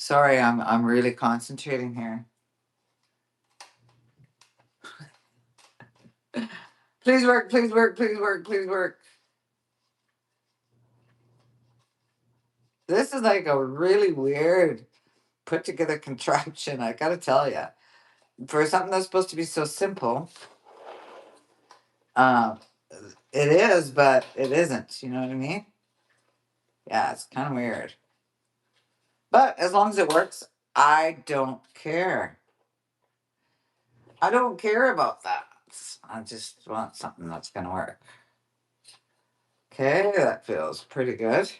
Sorry, I'm really concentrating here. Please work, please work, please work, please work. This is like a really weird put together contraption, I gotta tell you. For something that's supposed to be so simple, um, it is, but it isn't. You know what I mean? Yeah, it's kind of weird. But as long as it works, I don't care. I don't care about that. I just want something that's gonna work. Okay, that feels pretty good.